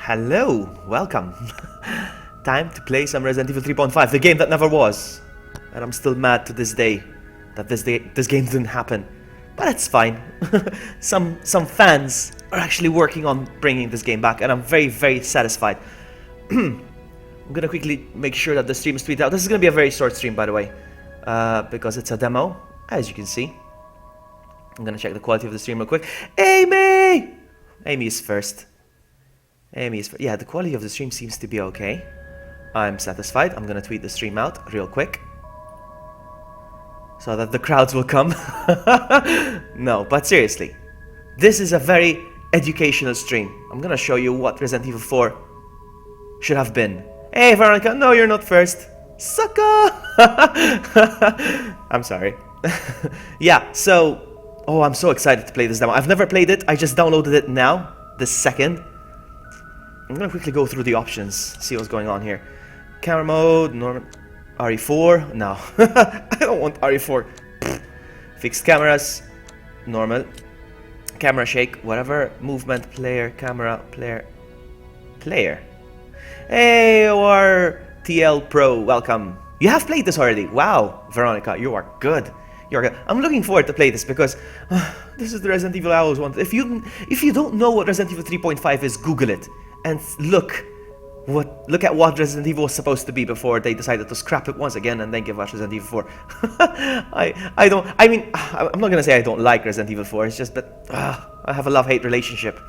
Hello, welcome. Time to play some Resident Evil 3.5, the game that never was. And I'm still mad to this day that this game didn't happen. But it's fine. Some fans are actually working on bringing this game back, and I'm very, very satisfied. I'm gonna quickly make sure that the stream is tweeted out. This is gonna be a very short stream, by the way, because it's a demo, as you can see. I'm gonna check the quality of the stream real quick. Amy! Amy is first. Yeah, the quality of the stream seems to be okay. I'm satisfied. I'm gonna tweet the stream out real quick, so that the crowds will come. No, but seriously, this is a very educational stream. I'm gonna show you what Resident Evil 4 should have been. Hey, Veronica, no, you're not first. Sucker! I'm sorry. Yeah, so... Oh, I'm so excited to play this demo. I've never played it. I just downloaded it now, this second. I'm gonna quickly go through the options, see what's going on here. Camera mode, normal... RE4? No. I don't want RE4. Fixed cameras. Normal. Camera shake, whatever. Movement, player, camera, player. Hey, OR TL Pro, welcome. You have played this already. Wow, Veronica, you are good. You're good. I'm looking forward to play this because this is the Resident Evil I always wanted. If you don't know what Resident Evil 3.5 is, Google it and look at what Resident Evil was supposed to be before they decided to scrap it once again and then give us Resident Evil 4. I'm not gonna say I don't like Resident Evil 4. It's just that I have a love-hate relationship.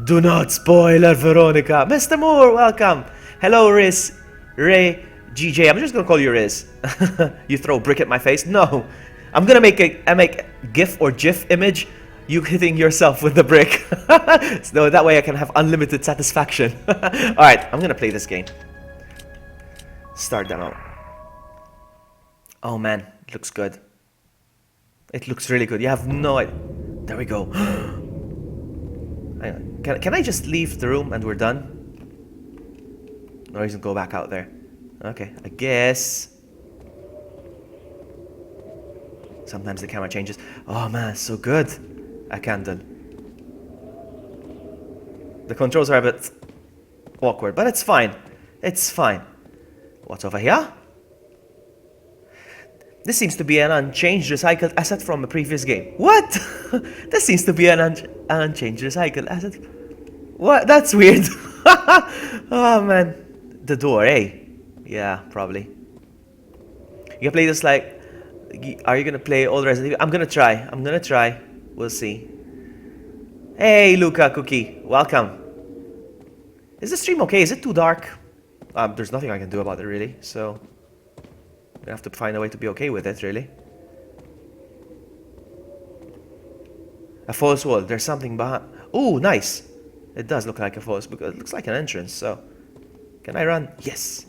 Do not spoiler, Veronica. Mr. Moore, welcome. Hello, Riz, Ray, GJ. I'm just gonna call you Riz. You throw a brick at my face? No. I'm gonna make a GIF or GIF image. You hitting yourself with the brick. So that way I can have unlimited satisfaction. Alright, I'm gonna play this game. Start demo. Oh man, it looks good. It looks really good. You have no idea. There we go. Hang on. Can I just leave the room and we're done? No reason to go back out there. Okay, I guess. Sometimes the camera changes. Oh man, so good. A candle. The controls are a bit awkward, but it's fine. It's fine. What's over here? This seems to be an unchanged recycled asset from a previous game. What? This seems to be an unchanged recycled asset. What? That's weird. Oh man. The door, eh? Yeah, probably. You can play this like... Are you gonna play all Resident Evil? I'm gonna try. We'll see. Hey, Luca Cookie, welcome. Is the stream okay? Is it too dark? There's nothing I can do about it, really, so... I'm gonna have to find a way to be okay with it, really. A false wall. There's something behind... Ooh, nice. It does look like a false... Because it looks like an entrance, so... Can I run? Yes.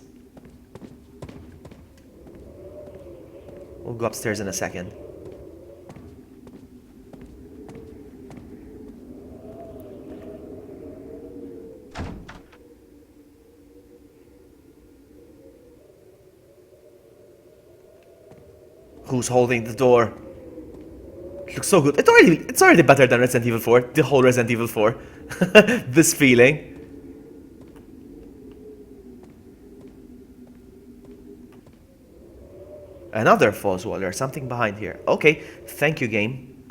We'll go upstairs in a second. Who's holding the door? It looks so good. It's already better than Resident Evil 4. The whole Resident Evil 4. This feeling. Another false wall. There's something behind here. Okay, thank you, game.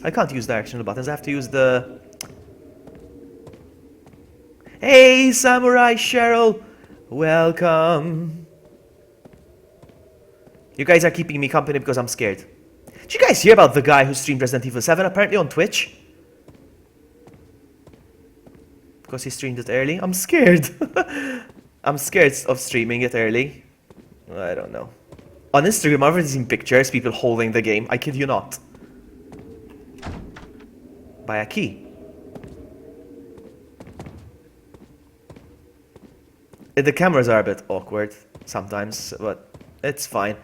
I can't use directional buttons. I have to use the... Hey, Samurai Cheryl! Welcome. You guys are keeping me company because I'm scared. Did you guys hear about the guy who streamed Resident Evil 7 apparently on Twitch? Because he streamed it early? I'm scared. I'm scared of streaming it early. I don't know. On Instagram, I've already seen pictures, people holding the game. I kid you not. By a key. The cameras are a bit awkward sometimes, but it's fine.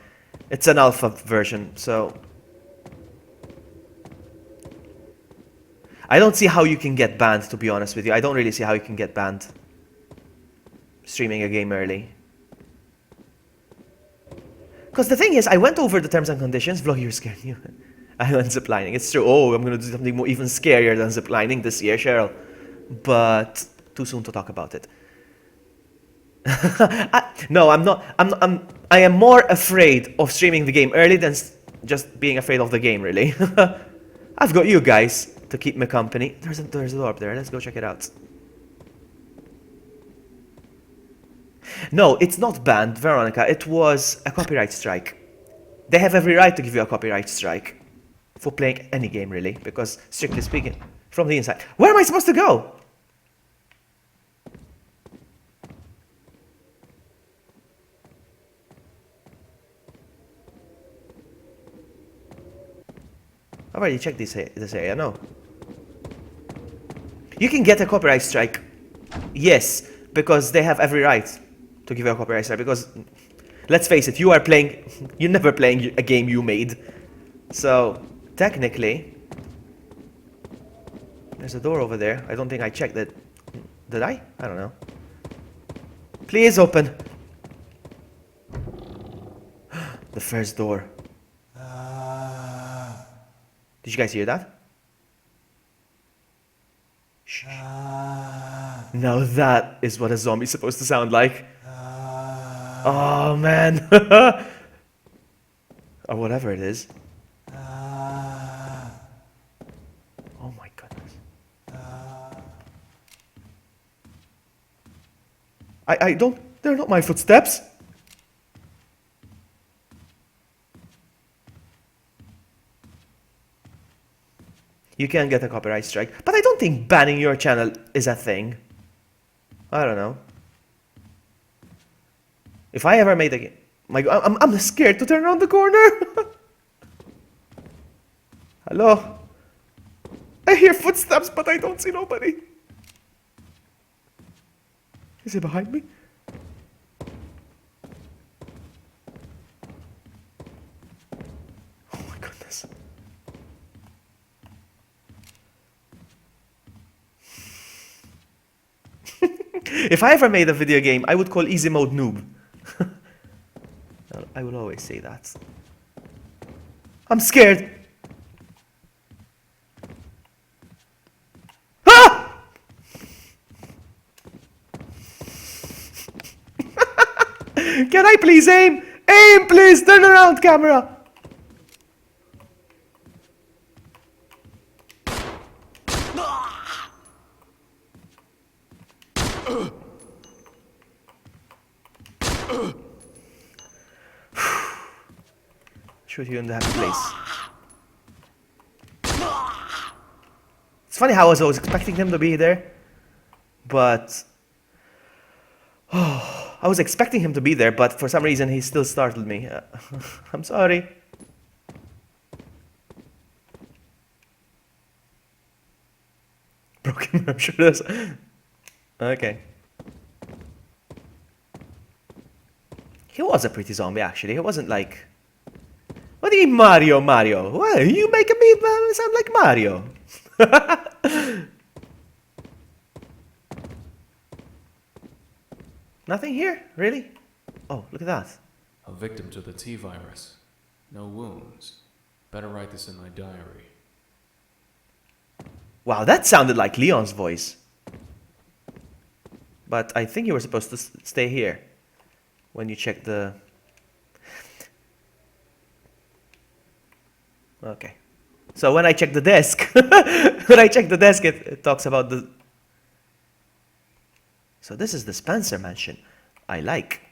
It's an alpha version, so... I don't see how you can get banned, to be honest with you. I don't really see how you can get banned streaming a game early. Because the thing is, I went over the terms and conditions. Vlog, you're scared. I went ziplining. It's true. Oh, I'm going to do something more even scarier than ziplining this year, Cheryl. But too soon to talk about it. No, I'm not. I am more afraid of streaming the game early than just being afraid of the game, really. I've got you guys to keep me company. There's a door up there. Let's go check it out. No, it's not banned, Veronica. It was a copyright strike. They have every right to give you a copyright strike for playing any game, really, because strictly speaking, from the inside. Where am I supposed to go? I've already checked this area, no. You can get a copyright strike. Yes, because they have every right to give you a copyright strike, because, let's face it, you're never playing a game you made. So, technically, there's a door over there. I don't think I checked it. Did I? I don't know. Please open. The first door. Did you guys hear that? Shh. Now that is what a zombie's supposed to sound like. Oh man. Or whatever it is. Oh my goodness. I don't... They're not my footsteps. You can get a copyright strike, but I don't think banning your channel is a thing. I don't know. If I ever made a game... My God, I'm scared to turn around the corner. Hello? I hear footsteps, but I don't see nobody. Is he behind me? Oh my goodness. If I ever made a video game, I would call easy mode noob. I will always say that. I'm scared. Ah! Can I please aim? Aim, please! Turn around, camera! Shoot you in the happy place. It's funny how I was always expecting him to be there, but... Oh, I was expecting him to be there, but for some reason he still startled me. I'm sorry. Broken mirror shooters. Okay. He was a pretty zombie, actually. He wasn't like... What do you mean Mario, Mario? What? You making me sound like Mario. Nothing here? Really? Oh, look at that. A victim to the T-virus. No wounds. Better write this in my diary. Wow, that sounded like Leon's voice. But I think you were supposed to stay here when you check the... Okay. So when I check the desk, it talks about the... So this is the Spencer mansion. I like.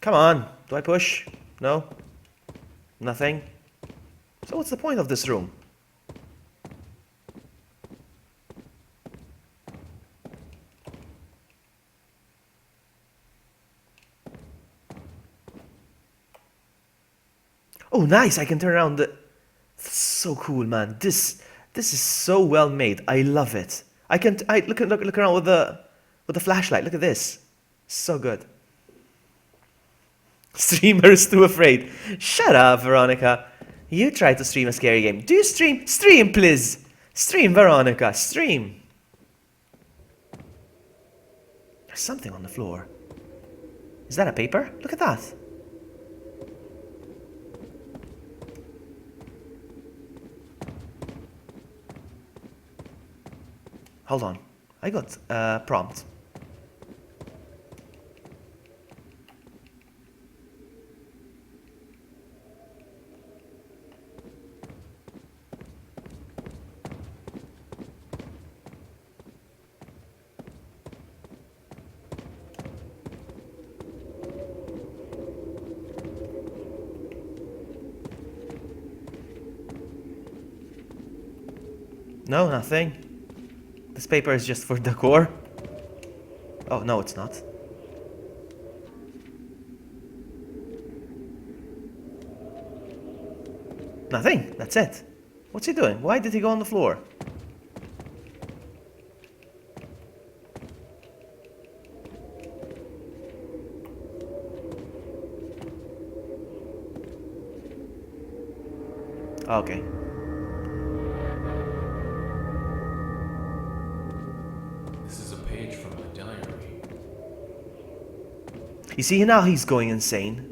Come on. Do I push? No? Nothing? So what's the point of this room? Oh, nice! I can turn around the... So cool, man. This is so well made. I love it. I look around with the flashlight. Look at this. So good. Streamer is too afraid. Shut up, Veronica. You try to stream a scary game. Do you stream? Stream, please! Stream, Veronica, stream! There's something on the floor. Is that a paper? Look at that. Hold on. I got a prompt. No, nothing. This paper is just for decor. Oh, no, it's not. Nothing. That's it. What's he doing? Why did he go on the floor? Okay. This is a page from my diary. You see, now he's going insane.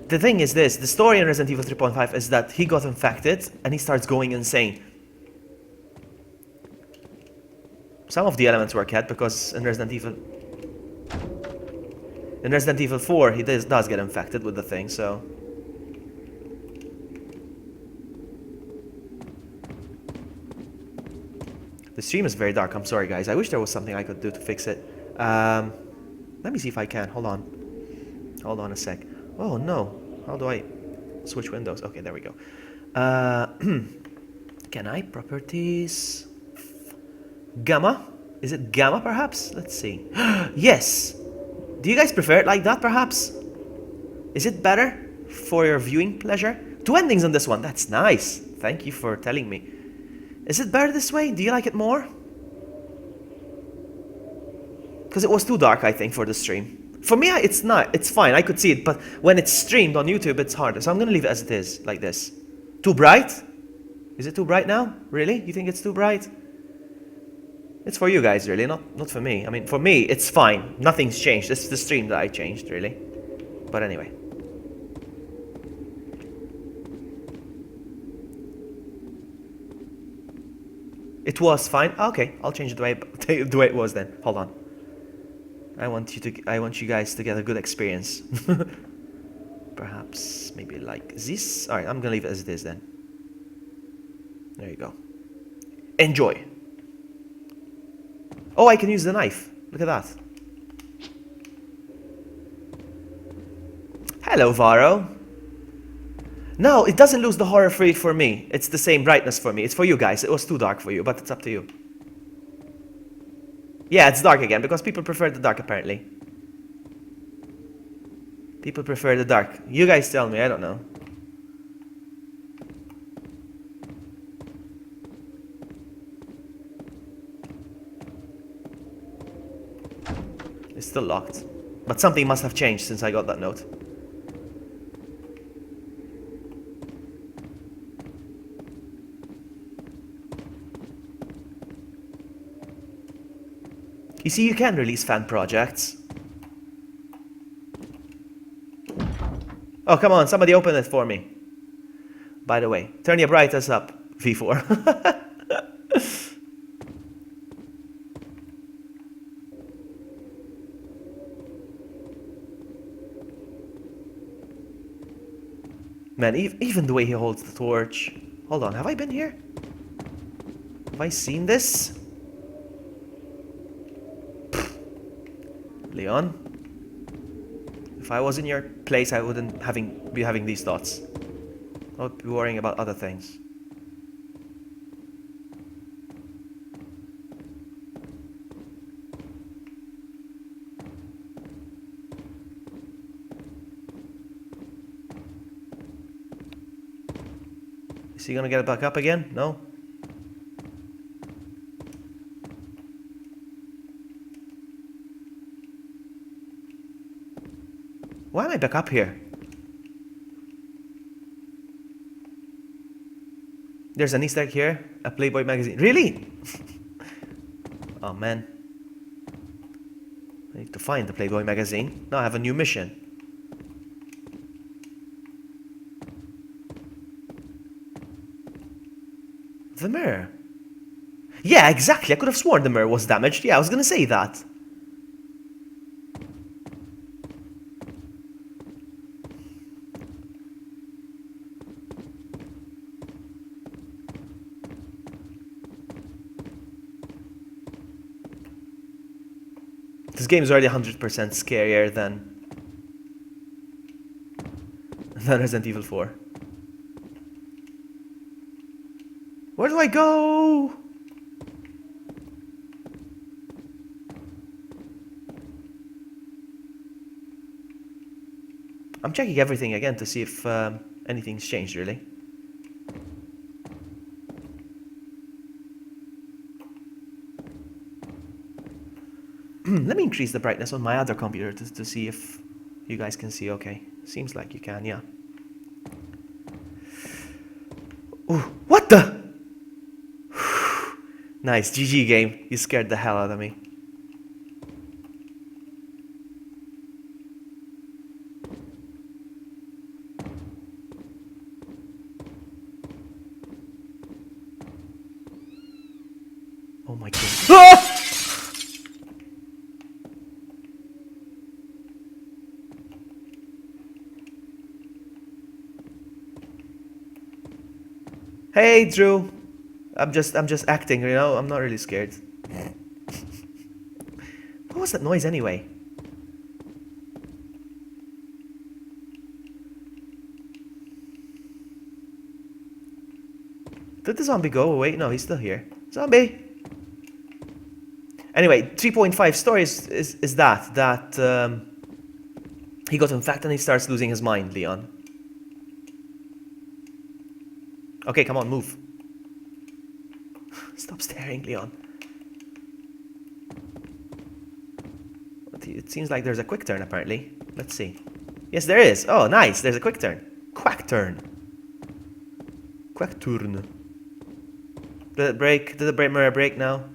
The thing is this, the story in Resident Evil 3.5 is that he got infected and he starts going insane. Some of the elements were kept because in Resident Evil 4 he does get infected with the thing, so... The stream is very dark, I'm sorry guys. I wish there was something I could do to fix it. Let me see if I can, hold on. Hold on a sec. Oh no, how do I switch windows? Okay, there we go. Can I? Properties... Gamma? Is it gamma perhaps? Let's see. Yes! Do you guys prefer it like that perhaps? Is it better for your viewing pleasure? 2 endings on this one, that's nice. Thank you for telling me. Is it better this way? Do you like it more? Because it was too dark, I think, for the stream. For me, it's not. It's fine, I could see it, but when it's streamed on YouTube, it's harder. So I'm gonna leave it as it is, like this. Too bright? Is it too bright now? Really? You think it's too bright? It's for you guys, really, not for me. I mean, for me, it's fine. Nothing's changed. It's the stream that I changed, really. But anyway. It was fine. Okay, I'll change it the way it was then. Hold on. I want you guys to get a good experience. Perhaps maybe like this. All right, I'm gonna leave it as it is then. There you go. Enjoy. Oh, I can use the knife. Look at that. Hello, Varo. No, it doesn't lose the horror free for me. It's the same brightness for me. It's for you guys. It was too dark for you, but it's up to you. Yeah, it's dark again, because people prefer the dark, apparently. People prefer the dark. You guys tell me, I don't know. It's still locked. But something must have changed since I got that note. You see, you can release fan projects. Oh, come on, somebody open it for me. By the way, turn your brightness up, V4. Man, even the way he holds the torch. Hold on, have I been here? Have I seen this? Leon? If I was in your place, I wouldn't be having these thoughts. I would be worrying about other things. Is he gonna get it back up again? No? Why am I back up here? There's an Easter egg here. A Playboy magazine. Really? Oh man. I need to find the Playboy magazine. Now I have a new mission. The mirror. Yeah, exactly. I could have sworn the mirror was damaged. Yeah, I was gonna say that. This game is already 100% scarier than Resident Evil 4. Where do I go? I'm checking everything again to see if anything's changed, really. Let me increase the brightness on my other computer to see if you guys can see okay. Seems like you can, yeah. Ooh, what the? Nice, GG game. You scared the hell out of me. Oh my god. Ah! Hey, Drew. I'm just acting, you know. I'm not really scared. What was that noise anyway? Did the zombie go away? No, he's still here. Zombie. Anyway, 3.5 story is that he got infected and he starts losing his mind, Leon. Okay, come on, move. Stop staring, Leon. It seems like there's a quick turn, apparently. Let's see. Yes, there is. Oh, nice. There's a quick turn. Quack turn. Quack turn. Did it break? Did the mirror break now?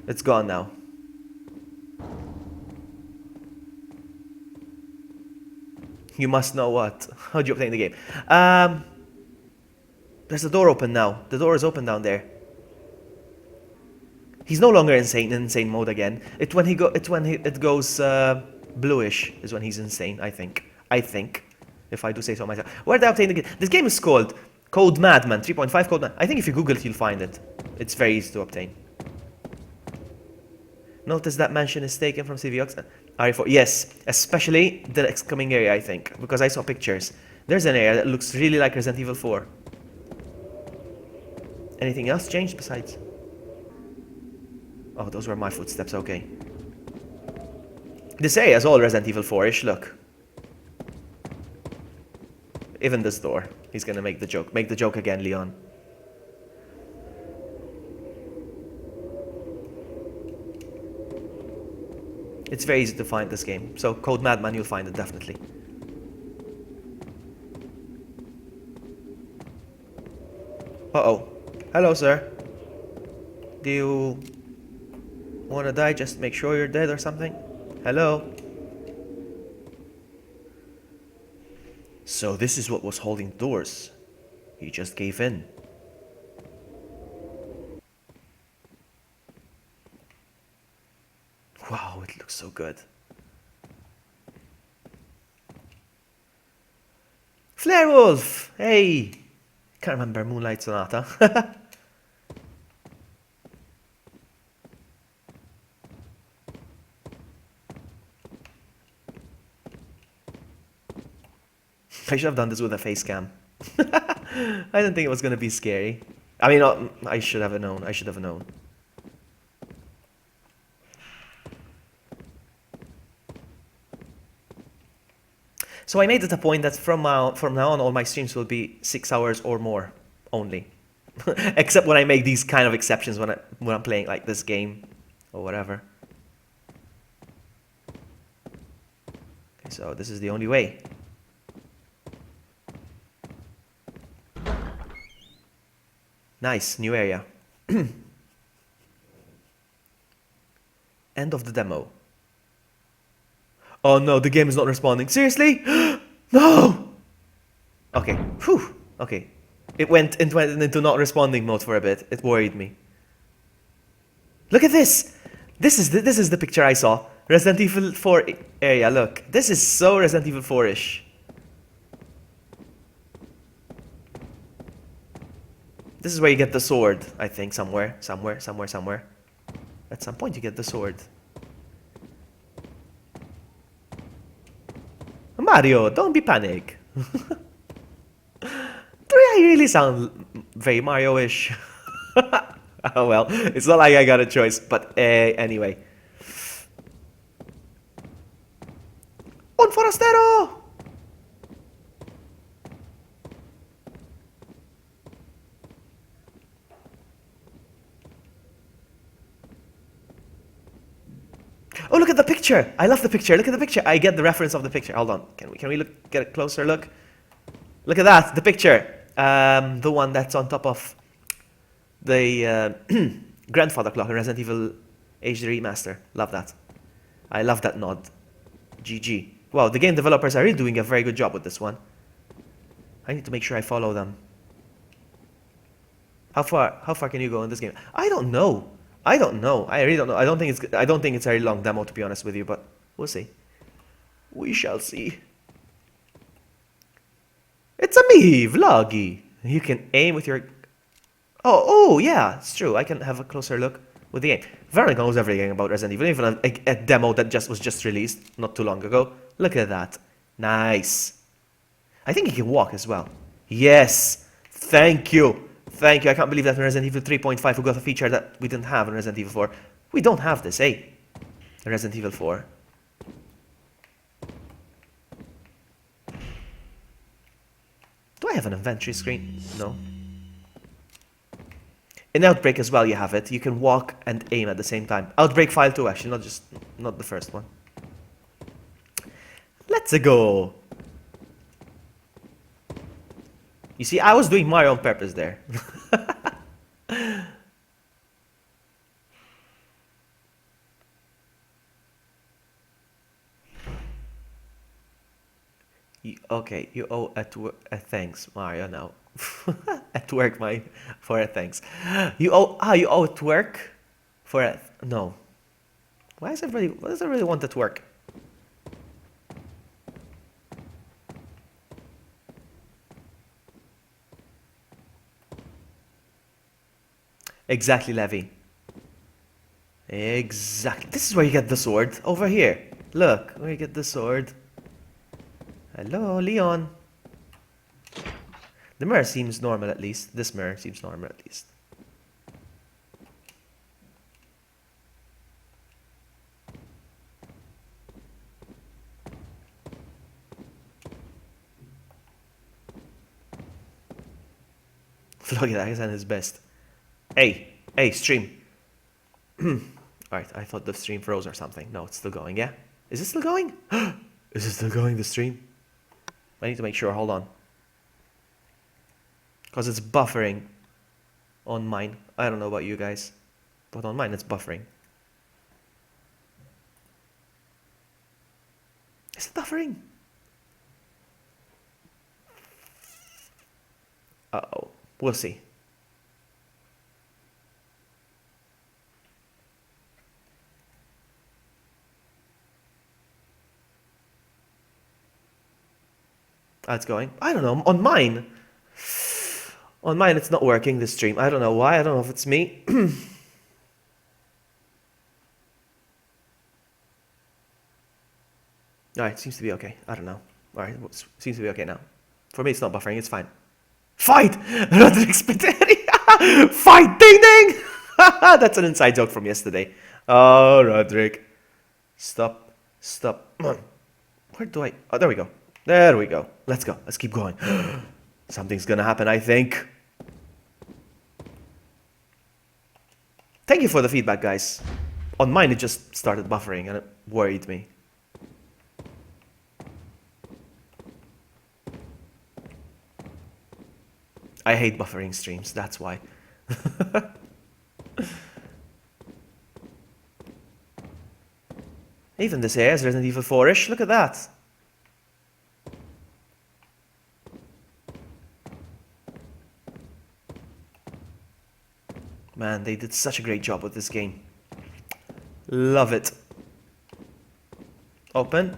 It's gone now. You must know what. How do you obtain the game? There's a door open now. The door is open down there. He's no longer in insane mode again. It goes bluish is when he's insane. I think. If I do say so myself. Where did I obtain the game? This game is called Code Madman 3.5 Code Madman. I think if you Google it, you'll find it. It's very easy to obtain. Notice that mansion is taken from CVX. RE4. Yes, especially the next coming area, I think, because I saw pictures. There's an area that looks really like Resident Evil 4. Anything else changed besides? Oh, those were my footsteps, okay. This area is all Resident Evil 4-ish, look. Even this door. He's gonna make the joke. Make the joke again, Leon. It's very easy to find this game. So, Code Madman, you'll find it definitely. Uh-oh. Hello, sir. Do you want to die? Just make sure you're dead or something? Hello? So this is what was holding the doors. He just gave in. Wow, it looks so good. Flare Wolf! Hey! Can't remember Moonlight Sonata. I should have done this with a face cam. I didn't think it was gonna be scary. I mean, I should have known. I should have known. So I made it a point that from now on, all my streams will be 6 hours or more only. Except when I make these kind of exceptions when I'm playing like this game or whatever. Okay, so this is the only way. Nice, new area. End of the demo. Oh no, the game is not responding. Seriously? No! Okay, whew. Okay. It went into not responding mode for a bit. It worried me. Look at this! This is the picture I saw. Resident Evil 4 area, look. This is so Resident Evil 4-ish. This is where you get the sword, I think, somewhere. At some point you get the sword. Mario, don't be panic. Do I really sound very Mario-ish? Oh well, it's not like I got a choice, but anyway. Un forastero! Oh, look at the picture! I love the picture. Look at the picture. I get the reference of the picture. Hold on. Can we get a closer look? Look at that. The picture. The one that's on top of the grandfather clock in Resident Evil HD Remaster. Love that. I love that nod. GG. Wow, the game developers are really doing a very good job with this one. I need to make sure I follow them. How far can you go in this game? I don't know. I really don't know. I don't think it's a very long demo, to be honest with you, but we'll see. We shall see. It's a me, Vloggy. You can aim with your... Oh, yeah, it's true. I can have a closer look with the aim. Veronica knows everything about Resident Evil, even a demo that was just released not too long ago. Look at that. Nice. I think he can walk as well. Yes. Thank you. Thank you. I can't believe that in Resident Evil 3.5 we got a feature that we didn't have in Resident Evil 4. We don't have this, eh? In Resident Evil 4. Do I have an inventory screen? No. In Outbreak as well you have it. You can walk and aim at the same time. Outbreak File 2 actually, not the first one. Let's go. You see, I was doing Mario on purpose there. You owe a thanks, Mario, now. At work, for a thanks. You owe at work for a... No. Why does everybody want at work? Exactly, Levy. Exactly. This is where you get the sword. Over here. Look, where you get the sword. Hello, Leon. The mirror seems normal at least. This mirror seems normal at least. Look at that, he's at his best. Hey, stream. Alright, I thought the stream froze or something. No, it's still going, yeah? Is it still going? Is it still going, the stream? I need to make sure, hold on. Because it's buffering on mine. I don't know about you guys, but on mine it's buffering. Is it buffering? Uh-oh, we'll see. It's going. I don't know. On mine, it's not working, this stream. I don't know why. I don't know if it's me. Alright, seems to be okay. I don't know. Alright, seems to be okay now. For me, it's not buffering. It's fine. Fight! Roderick Spiteri! Fight! Ding ding! That's an inside joke from yesterday. Oh, Roderick. Stop. Where do I... Oh, there we go. There we go. Let's go. Let's keep going. Something's gonna happen, I think. Thank you for the feedback, guys. On mine, it just started buffering and it worried me. I hate buffering streams, that's why. Even this area is Resident Evil 4-ish. Look at that. Man, they did such a great job with this game. Love it. Open.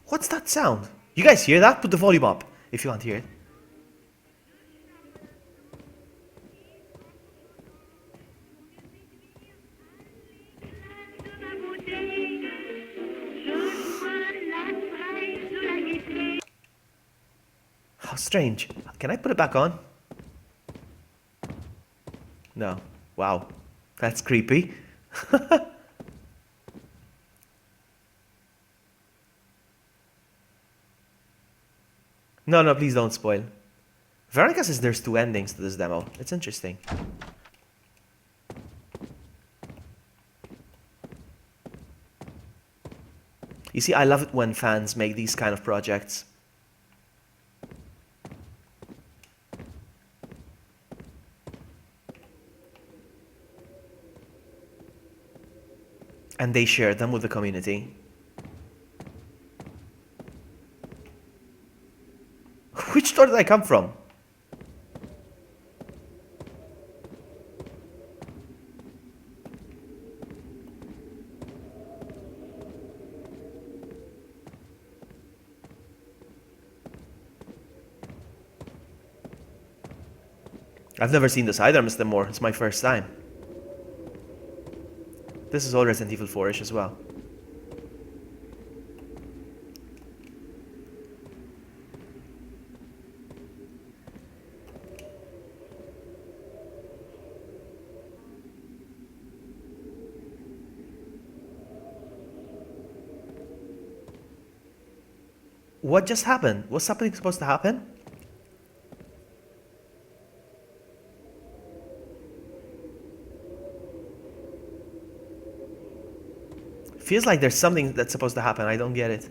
What's that sound? You guys hear that? Put the volume up if you want to hear it. How strange. Can I put it back on? No. Wow. That's creepy. No, no, please don't spoil. Veronica says there's 2 endings to this demo. It's interesting. You see, I love it when fans make these kind of projects. And they share them with the community. Which door did I come from? I've never seen this either, Mr. Moore. It's my first time. This is all Resident Evil 4-ish as well. What just happened? Was something supposed to happen? Feels like there's something that's supposed to happen. I don't get it.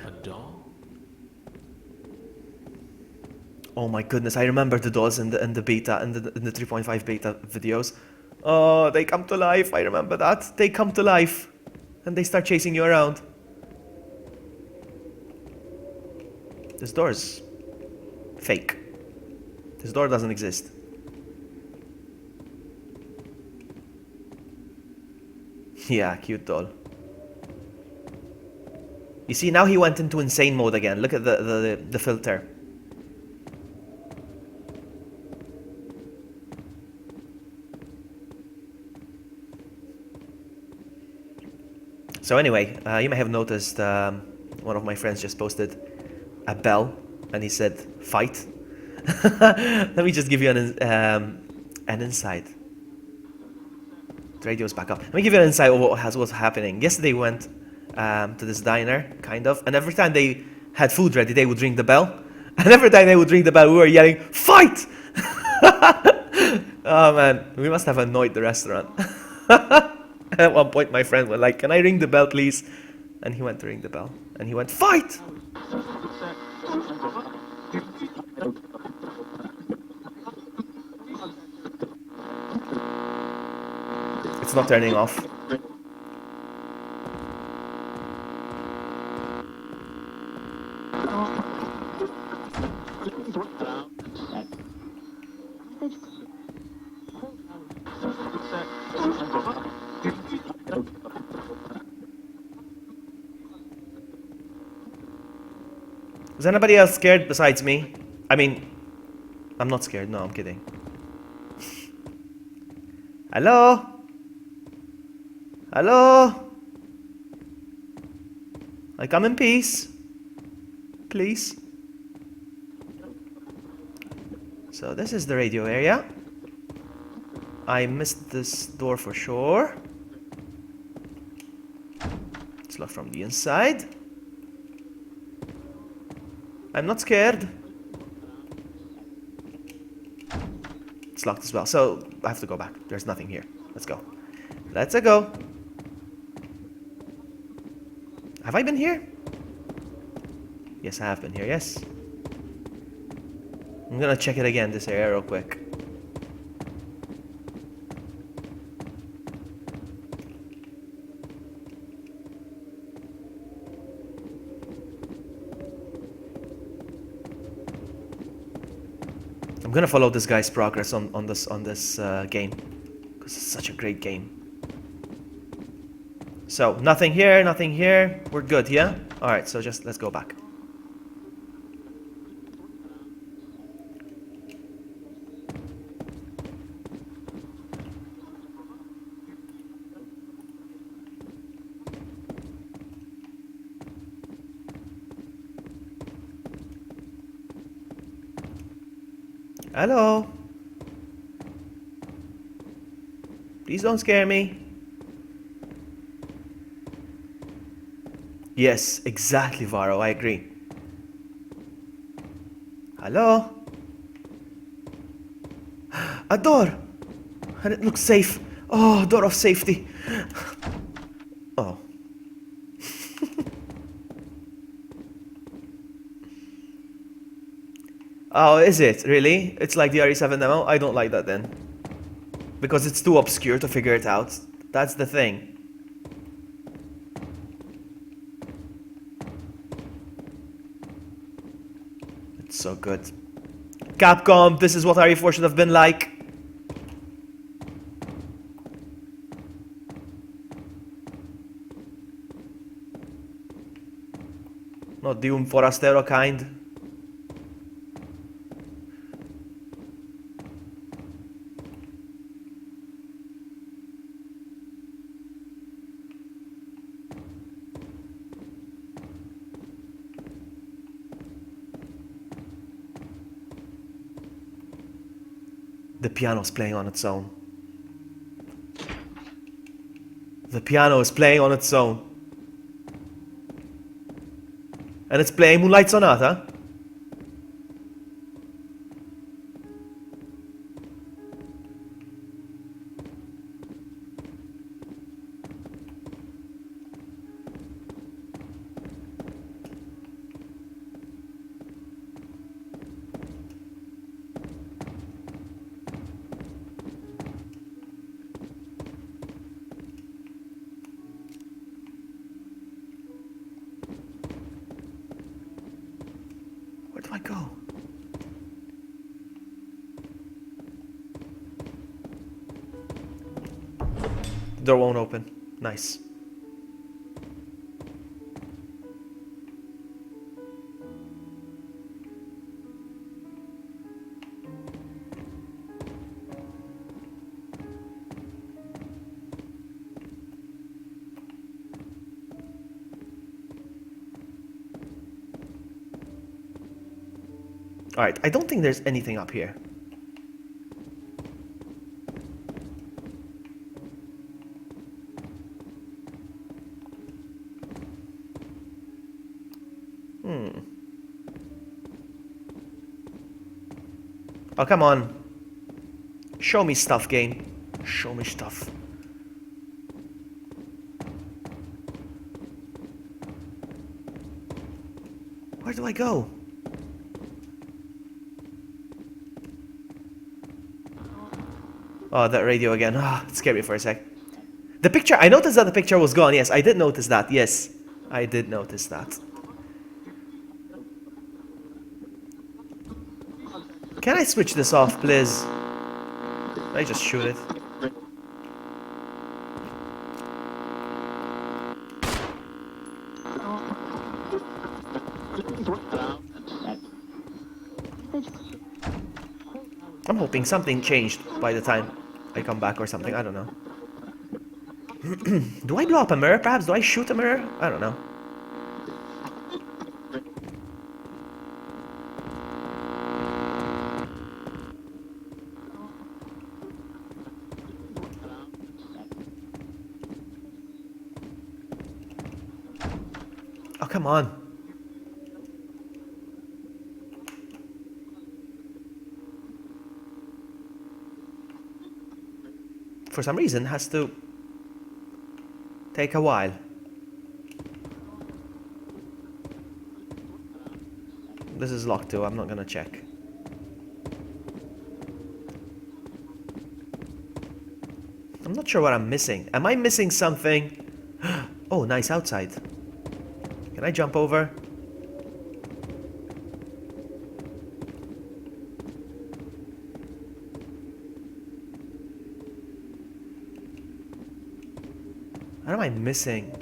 A doll? Oh my goodness, I remember the dolls in the beta, in the 3.5 beta videos. Oh, they come to life. I remember that. They come to life. And they start chasing you around. This door's fake. This door doesn't exist. Yeah, cute doll. You see, now he went into insane mode again. Look at the filter. So anyway, you may have noticed one of my friends just posted a bell, and he said, "Fight." Let me just give you an insight. The radio's back up. Let me give you an insight of what was happening. Yesterday we went to this diner, kind of, and every time they had food ready, they would ring the bell. And every time they would ring the bell, we were yelling, "Fight!" Oh man, we must have annoyed the restaurant. At one point my friend was like, "Can I ring the bell, please?" And he went to ring the bell. And he went, "Fight!" It's not turning off. Is anybody else scared besides me? I mean, I'm not scared. No, I'm kidding. Hello? Hello? I come in peace. Please. So this is the radio area. I missed this door for sure. It's locked from the inside. I'm not scared. It's locked as well, so I have to go back. There's nothing here. Let's go. Let's go. Have I been here? Yes, I have been here, yes. I'm gonna check it again, this area, real quick. I'm gonna follow this guy's progress on this game, because it's such a great game. So nothing here, nothing here. We're good, yeah? All right, so just let's go back. Hello. Please don't scare me. Yes, exactly, Varro. I agree. Hello? A door! And it looks safe. Oh, door of safety. Oh. Oh, is it? Really? It's like the RE7 demo? I don't like that then. Because it's too obscure to figure it out. That's the thing. It's so good. Capcom, this is what RE4 should have been like. Not the Forastero kind. The piano's playing on its own. The piano is playing on its own. And it's playing Moonlight Sonata. Where do I go? The door won't open. Nice. Alright, I don't think there's anything up here. Oh, come on. Show me stuff, game. Show me stuff. Where do I go? Oh, that radio again. Ah, it scared me for a sec. The picture, I noticed that the picture was gone. Yes, I did notice that. Yes, I did notice that. Can I switch this off, please? Can I just shoot it? I'm hoping something changed by the time I come back or something. I don't know. Do I blow up a mirror, perhaps? Do I shoot a mirror? I don't know. come on. For some reason, has to take a while. This is locked too, I'm not gonna check. I'm not sure what I'm missing. Am I missing something? Oh, nice outside. Can I jump over? What am I missing?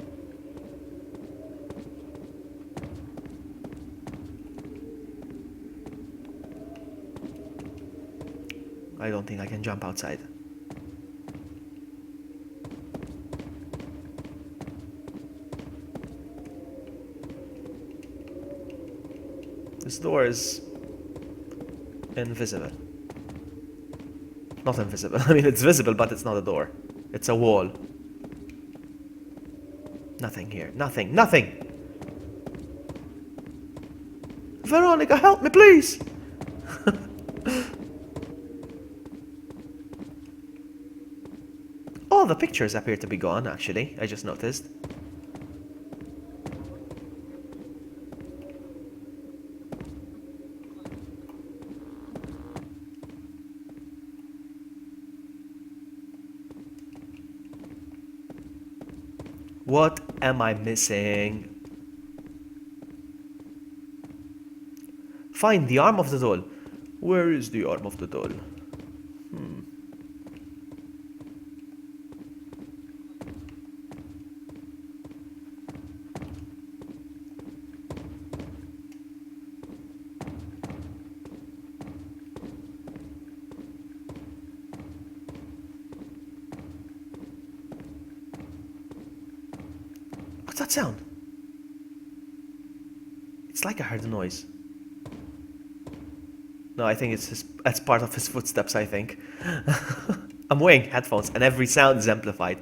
I don't think I can jump outside. This door is invisible. Not invisible. I mean, it's visible, but it's not a door. It's a wall. Nothing here. Nothing. Nothing! Veronica, help me, please! All the pictures appear to be gone, actually. I just noticed. What am I missing? Find the arm of the doll. Where is the arm of the doll? What's that sound? It's like I heard a noise. No, I think it's part of his footsteps, I think. I'm wearing headphones and every sound is amplified.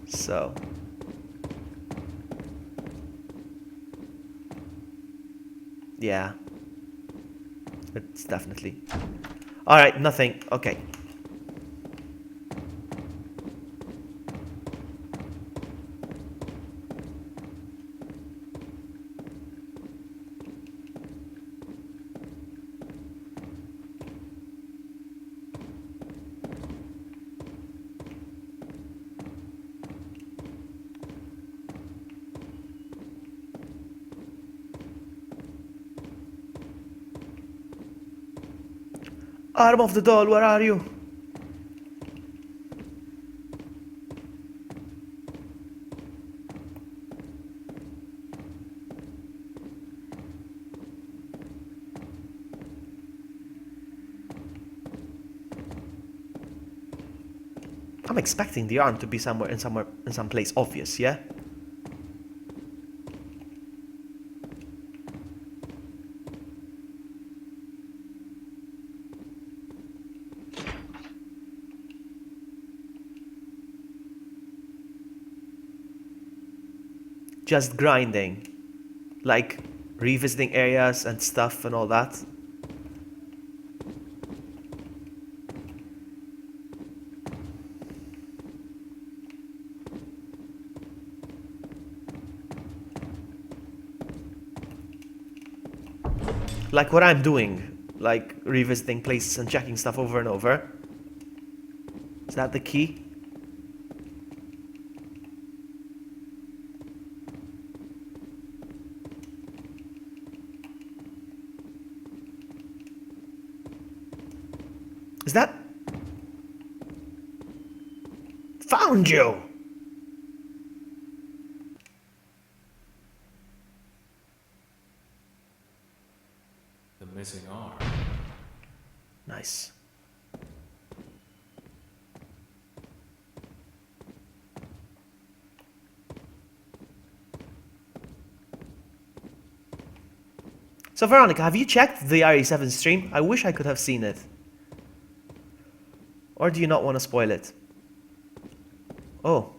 So. Yeah. It's definitely. Alright, nothing. Okay. Arm of the doll, where are you? I'm expecting the arm to be somewhere in some place obvious, yeah? Just grinding. Like revisiting areas and stuff and all that. Like what I'm doing. Like revisiting places and checking stuff over and over. Is that the key? Is that... Found you! The missing arm. Nice. So Veronica, have you checked the RE7 stream? I wish I could have seen it. Or do you not want to spoil it? Oh.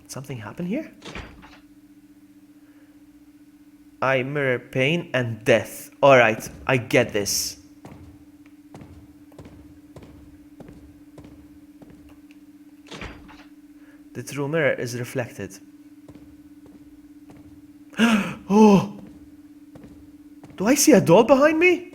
Something happened here? I mirror pain and death. Alright, I get this. The true mirror is reflected. Oh! Do I see a doll behind me?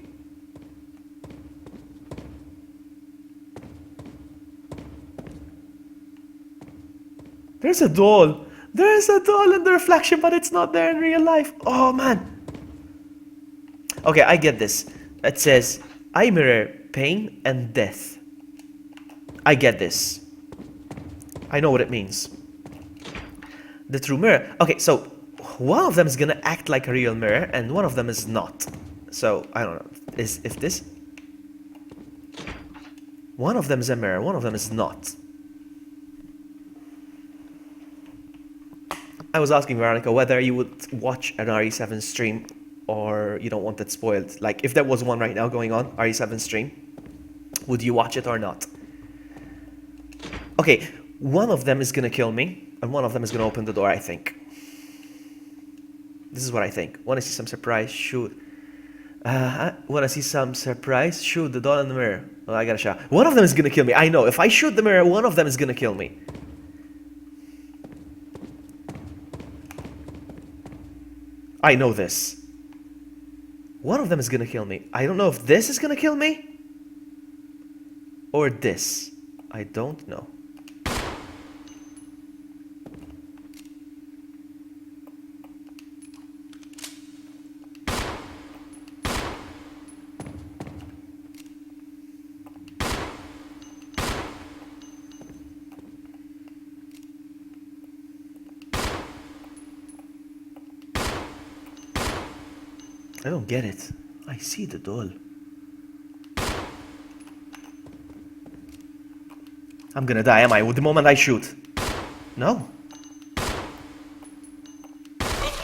There's a doll. There's a doll in the reflection, but it's not there in real life. Oh, man. Okay, I get this. It says, I mirror pain and death. I get this. I know what it means. The true mirror. Okay, so one of them is gonna act like a real mirror, and one of them is not. So, I don't know. If this... One of them is a mirror, one of them is not. I was asking Veronica whether you would watch an RE7 stream or you don't want it spoiled. Like, if there was one right now going on, RE7 stream, would you watch it or not? Okay, one of them is gonna kill me, and one of them is gonna open the door, I think. This is what I think. Wanna see some surprise? Shoot. Wanna see some surprise? Shoot the doll in the mirror. Oh, I got a shot. One of them is gonna kill me. I know. If I shoot the mirror, one of them is gonna kill me. I know this. One of them is gonna kill me. I don't know if this is gonna kill me or this. I don't know. I don't get it. I see the doll. I'm gonna die, am I? With the moment I shoot. No.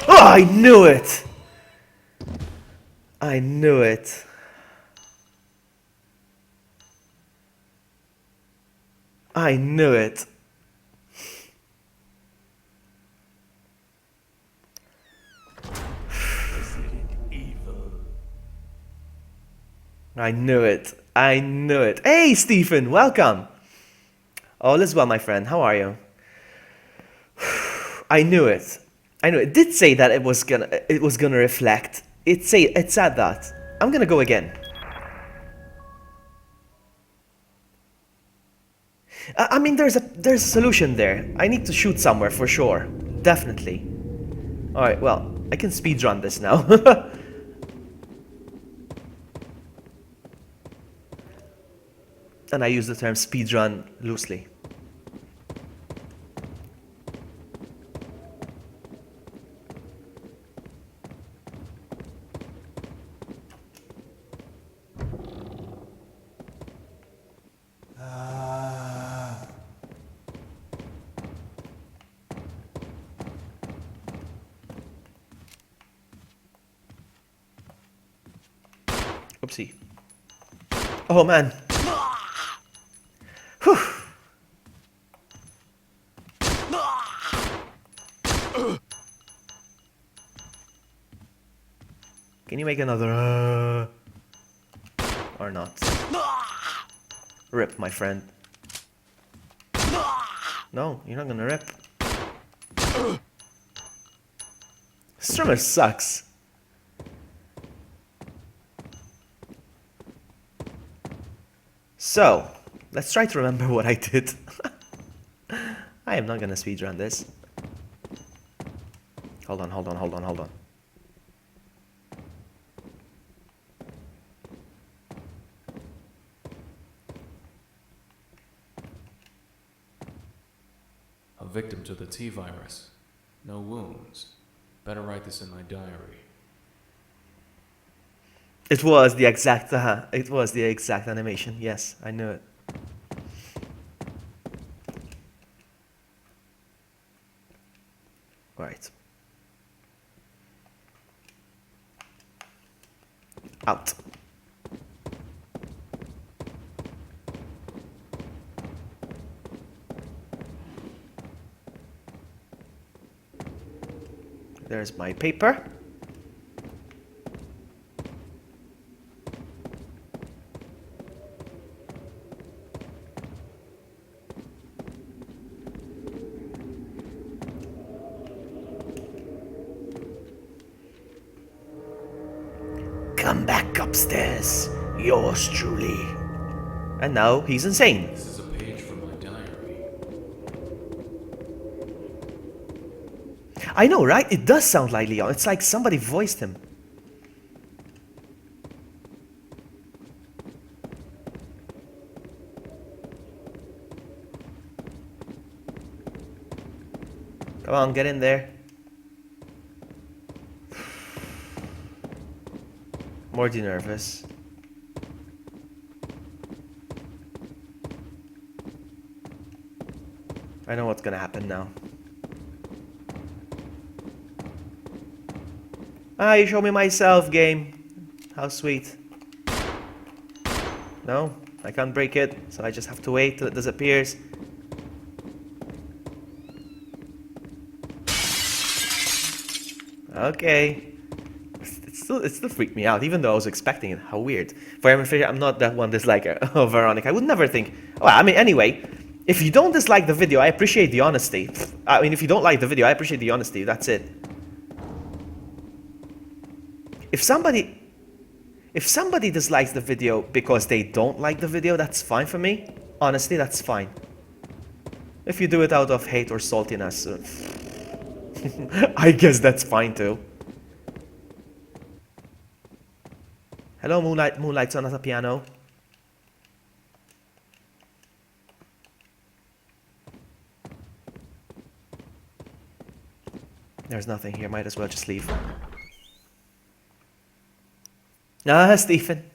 Oh, I knew it! I knew it. I knew it. I knew it. I knew it. Hey, Stephen, welcome. All is well, my friend. How are you? I knew it. I knew it. It did say that it was gonna reflect. It said that. I'm gonna go again. I mean, there's a solution there. I need to shoot somewhere for sure. Definitely. All right. Well, I can speedrun this now. And I use the term speedrun loosely. Oopsie. Oh man. Whew. Can you make another or not? Rip, my friend. No, you're not gonna rip. Streamer sucks. So, let's try to remember what I did. I am not gonna speedrun this. Hold on. A victim to the T-virus. No wounds. Better write this in my diary. It was the exact animation. Yes, I knew it. Right. Out. There's my paper. Come back upstairs. Yours truly. And now he's insane. This is a page from my diary. I know, right? It does sound like Leon. It's like somebody voiced him. Come on, get in there. Morty nervous. I know what's gonna happen now. Ah, you show me myself, game. How sweet. No, I can't break it, so I just have to wait till it disappears. Okay. It still freaked me out, even though I was expecting it. How weird. For I'm not that one disliker. Oh, Veronica, I would never think. Oh, I mean, anyway, if you don't dislike the video, I appreciate the honesty. I mean, if you don't like the video, I appreciate the honesty. That's it. If somebody dislikes the video because they don't like the video, that's fine for me. Honestly, that's fine. If you do it out of hate or saltiness, I guess that's fine too. Hello, Moonlight Sonata Piano. There's nothing here, might as well just leave. Ah, Stephen.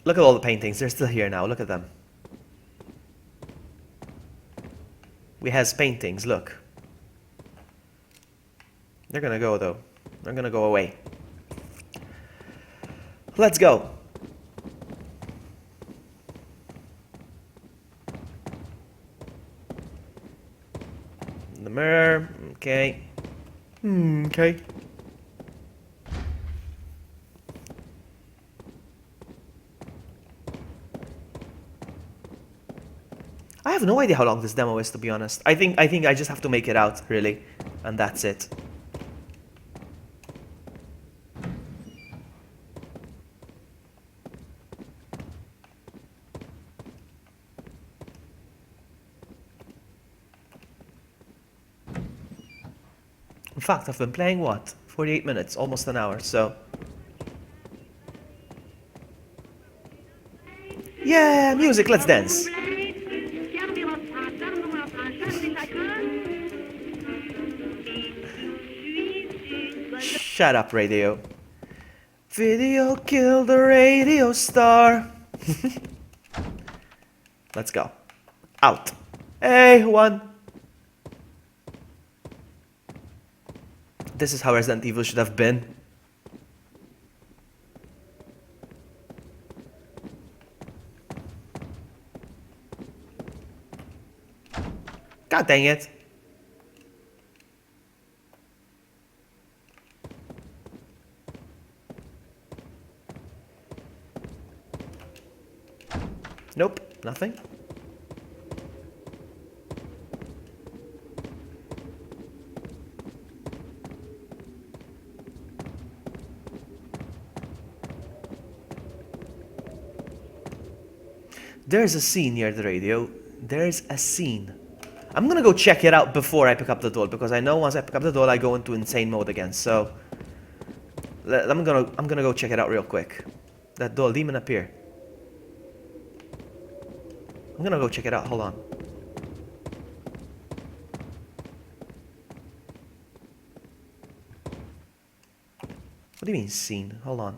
Look at all the paintings, they're still here now, look at them. We has paintings, look. They're gonna go though. They're gonna go away. Let's go. The mirror, okay. Okay. I have no idea how long this demo is, to be honest. I think I just have to make it out, really, and that's it. In fact, I've been playing what? 48 minutes, almost an hour, so... Yeah, music, let's dance. Shut up, radio. Video killed the radio star. Let's go. Out. Hey, one. This is how Resident Evil should have been. God dang it. Nope, nothing. There's a scene near the radio. There's a scene. I'm gonna go check it out before I pick up the doll, because I know once I pick up the doll I go into insane mode again, so... I'm gonna go check it out real quick. That doll, demon appear. I'm gonna go check it out, hold on. What do you mean scene? Hold on.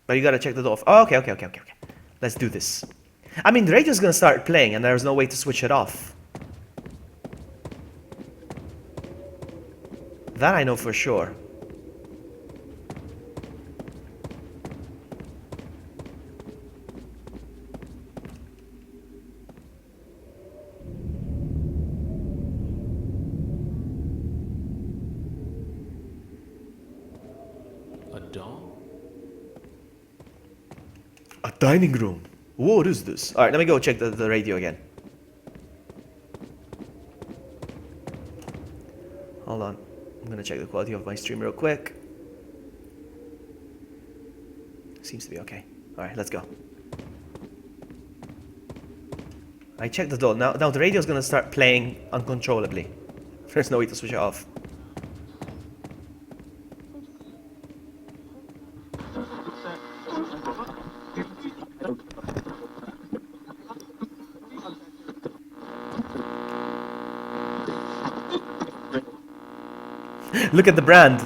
But you gotta check the door. Oh, okay. Let's do this. I mean, the radio's gonna start playing and there's no way to switch it off. That I know for sure. Dining room. What is this? Alright, let me go check the radio again. Hold on. I'm gonna check the quality of my stream real quick. Seems to be okay. Alright, let's go. I checked the door. Now the radio's gonna start playing uncontrollably. There's no way to switch it off. Look at the brand.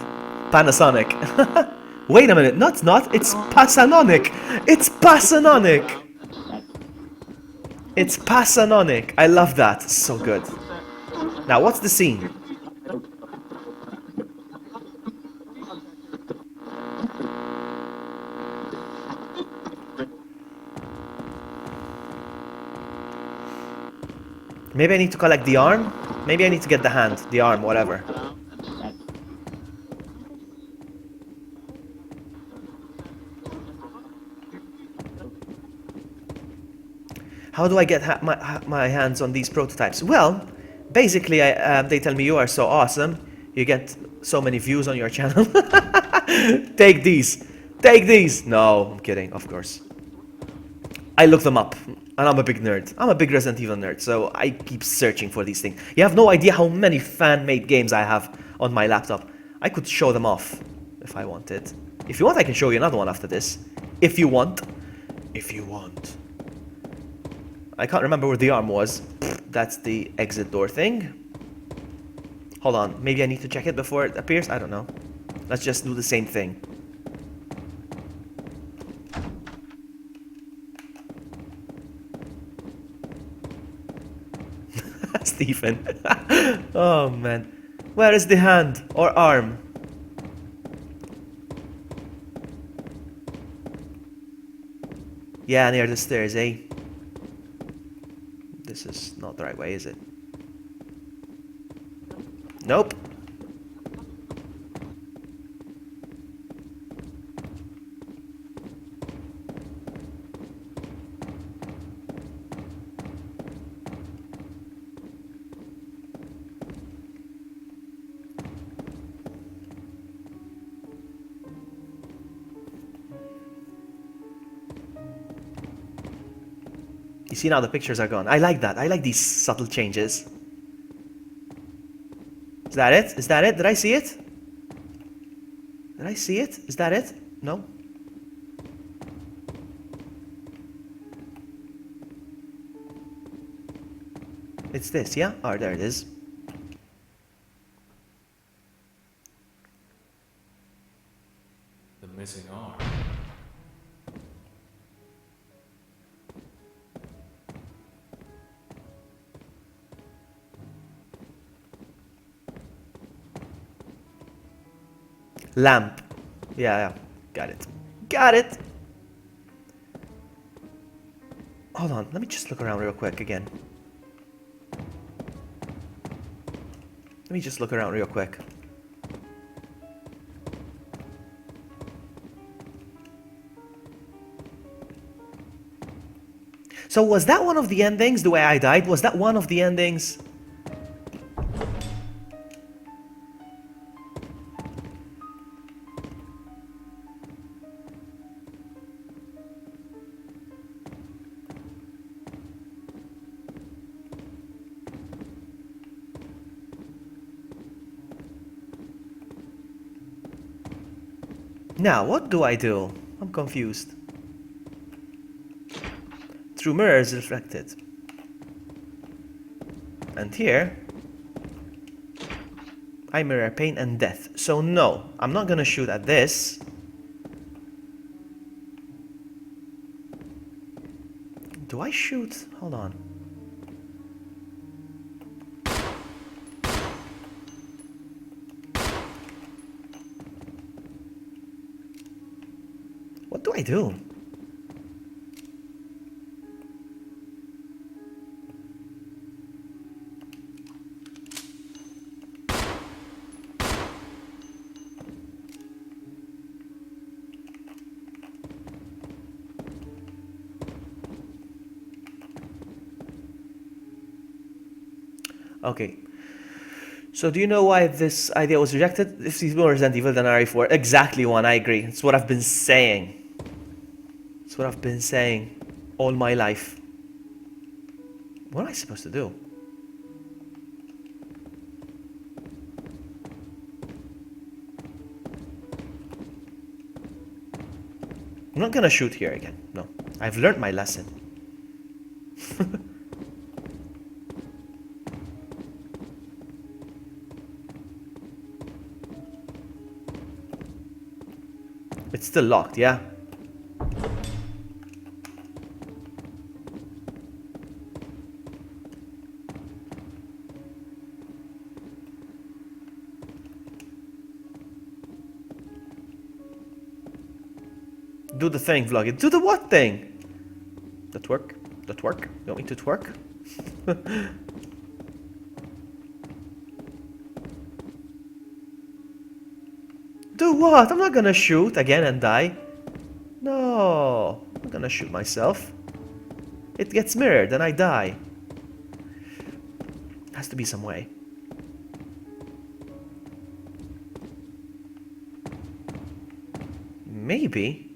Panasonic. Wait a minute. No, it's not. It's Passanonic. It's Passanonic. It's Passanonic. I love that. So good. Now, what's the scene? Maybe I need to collect the arm? Maybe I need to get the hand, the arm, whatever. How do I get my hands on these prototypes? Well, basically, they tell me you are so awesome. You get so many views on your channel. Take these. Take these. No, I'm kidding, of course. I look them up, and I'm a big nerd. I'm a big Resident Evil nerd, so I keep searching for these things. You have no idea how many fan-made games I have on my laptop. I could show them off if I wanted. If you want, I can show you another one after this. If you want. If you want. I can't remember where the arm was. That's the exit door thing. Hold on, maybe I need to check it before it appears? I don't know. Let's just do the same thing. Stephen. Oh man. Where is the hand or arm? Yeah, near the stairs, eh? This is not the right way, is it? Nope. You see now the pictures are gone. I like that. I like these subtle changes. Is that it? Is that it? Did I see it? Did I see it? Is that it? No? It's this, yeah? Oh, there it is. The missing arm. Lamp. Yeah. Got it. Got it! Hold on, let me just look around real quick again. Let me just look around real quick. So was that one of the endings, the way I died? Was that one of the endings? Now, what do I do? I'm confused. Through mirrors reflected. And here, I mirror pain and death. So no, I'm not gonna shoot at this. Do I shoot? Hold on. What do I do? Okay. So do you know why this idea was rejected? If he's more Resident Evil than RE4. Exactly one, I agree. It's what I've been saying. It's what I've been saying all my life. What am I supposed to do? I'm not gonna shoot here again. No. I've learned my lesson. It's still locked, yeah? Do the thing, Vloggy. Do the what thing? The twerk? The twerk? You want me to twerk? Do what? I'm not gonna shoot again and die. No. I'm not gonna shoot myself. It gets mirrored and I die. Has to be some way. Maybe.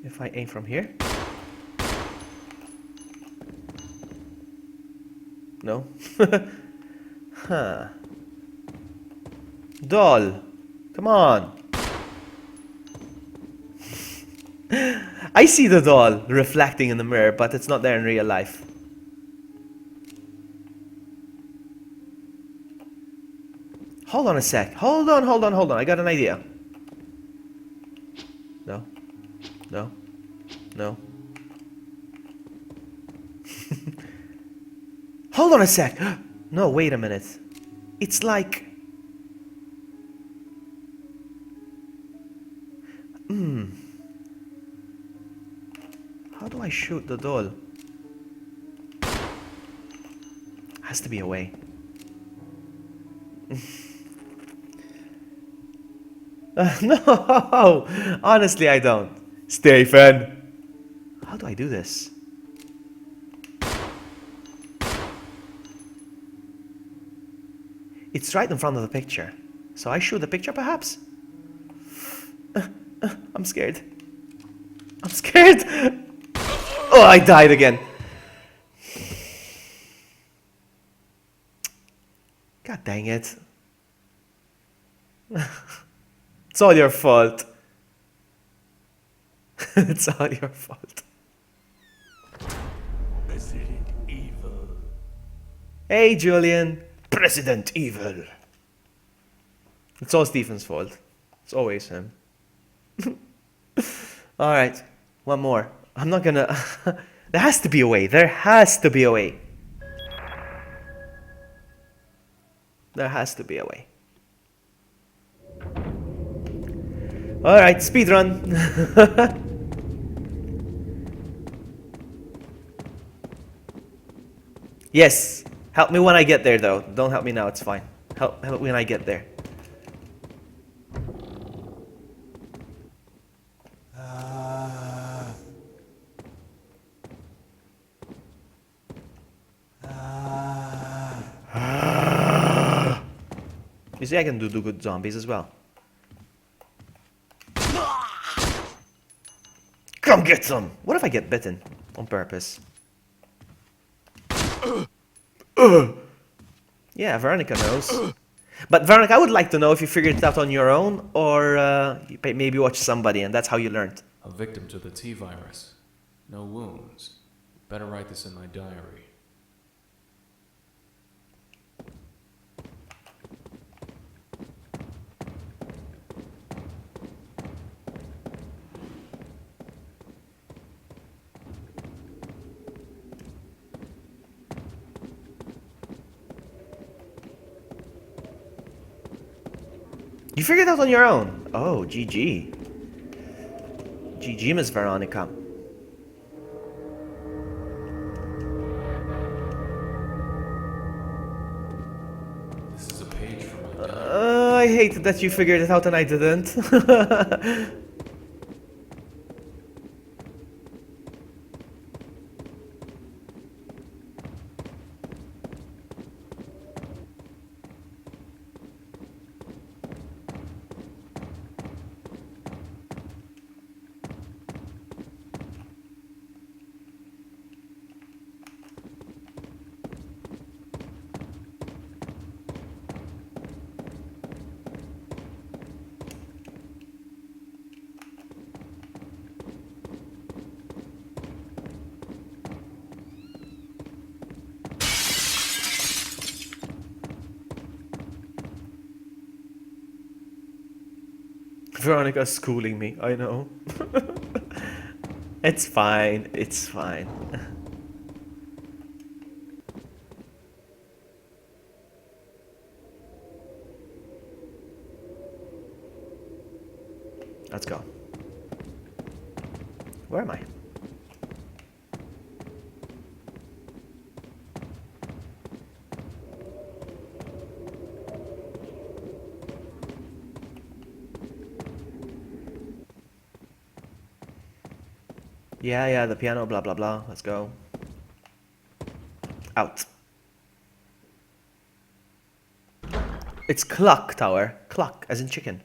If I aim from here? No? Huh. Doll! Come on! I see the doll reflecting in the mirror, but it's not there in real life. Hold on a sec. Hold on. I got an idea. No. No. No. Hold on a sec. No, wait a minute. It's like... How do I shoot the doll? Has to be a way. No! Honestly, I don't. Stephen! How do I do this? It's right in front of the picture. So I shoot the picture, perhaps? I'm scared. I'm scared! Oh, I died again. God dang it. It's all your fault. It's all your fault. Resident Evil. Hey, Julian. President Evil. It's all Stephen's fault. It's always him. Alright, one more. I'm not gonna... There has to be a way. There has to be a way. There has to be a way. Alright, speedrun. Yes. Help me when I get there, though. Don't help me now, it's fine. Help me when I get there. You see, I can do good zombies as well. Come get some! What if I get bitten? On purpose. Yeah, Veronica knows. But Veronica, I would like to know if you figured it out on your own, or you maybe watch somebody and that's how you learned. A victim to the T-virus. No wounds. Better write this in my diary. You figured it out on your own. Oh, GG. GG, Miss Veronica. This is a page from my diary. I hate that you figured it out and I didn't. Veronica's schooling me, I know. It's fine, it's fine. Let's go. Where am I? Yeah, the piano, blah, blah, blah. Let's go. Out. It's clock tower. Clock, as in chicken.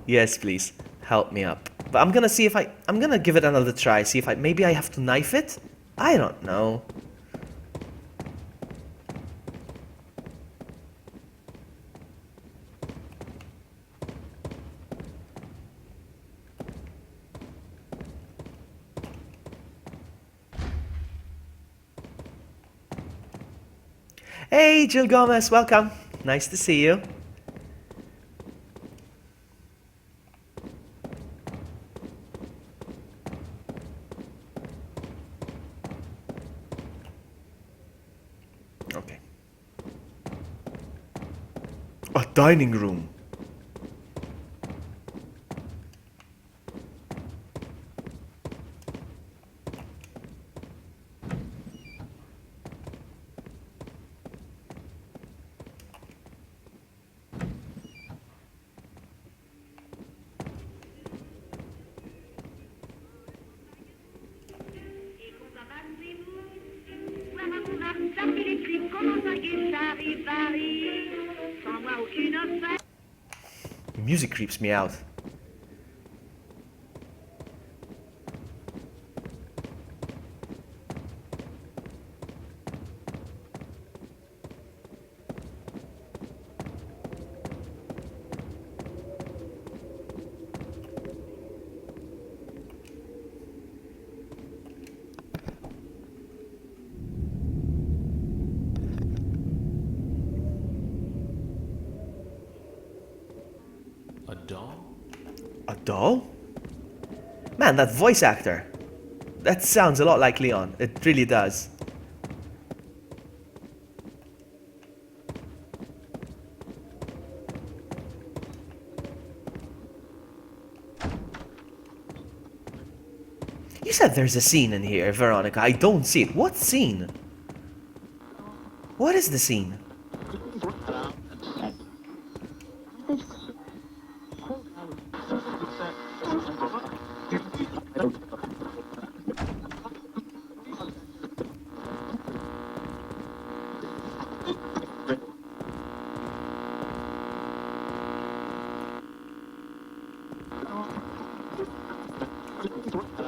Yes, please. Help me up. But I'm gonna see if I'm gonna give it another try. See if maybe I have to knife it? I don't know. Hey, Jill Gomez, welcome. Nice to see you. Okay. A dining room. Music creeps me out. A doll? A doll? Man, that voice actor. That sounds a lot like Leon. It really does. You said there's a scene in here, Veronica. I don't see it. What scene? What is the scene?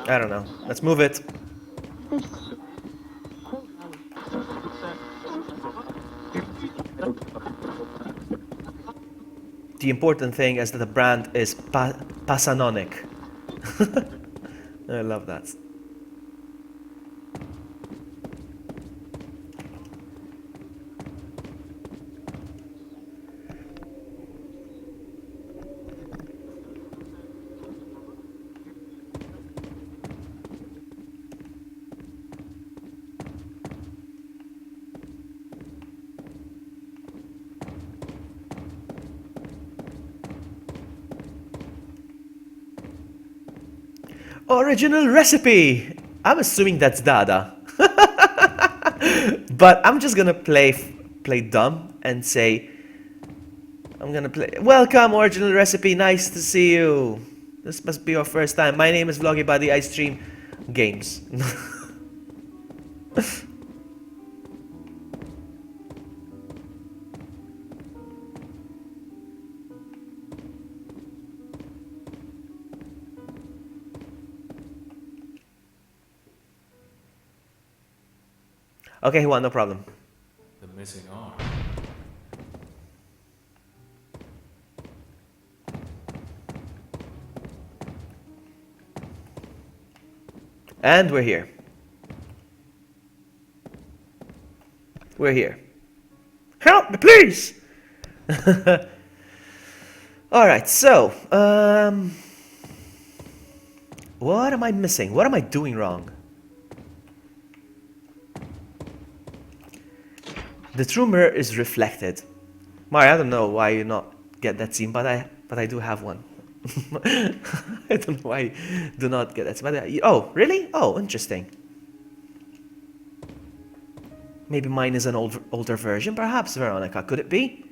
I don't know. Let's move it. The important thing is that the brand is Pasanonic. I love that. Original recipe! I'm assuming that's Dada. But I'm just gonna play dumb and say, I'm gonna play, welcome original recipe, nice to see you. This must be your first time. My name is Vloggy Buddy, I stream games. Okay, Juan, no problem. The missing arm. And we're here. We're here. Help me, please! Alright, so, what am I missing? What am I doing wrong? The true mirror is reflected. Mari, I don't know why you not get that scene, but I do have one. I don't know why I do not get that scene, but oh, really? Oh, interesting. Maybe mine is an older version, perhaps, Veronica. Could it be?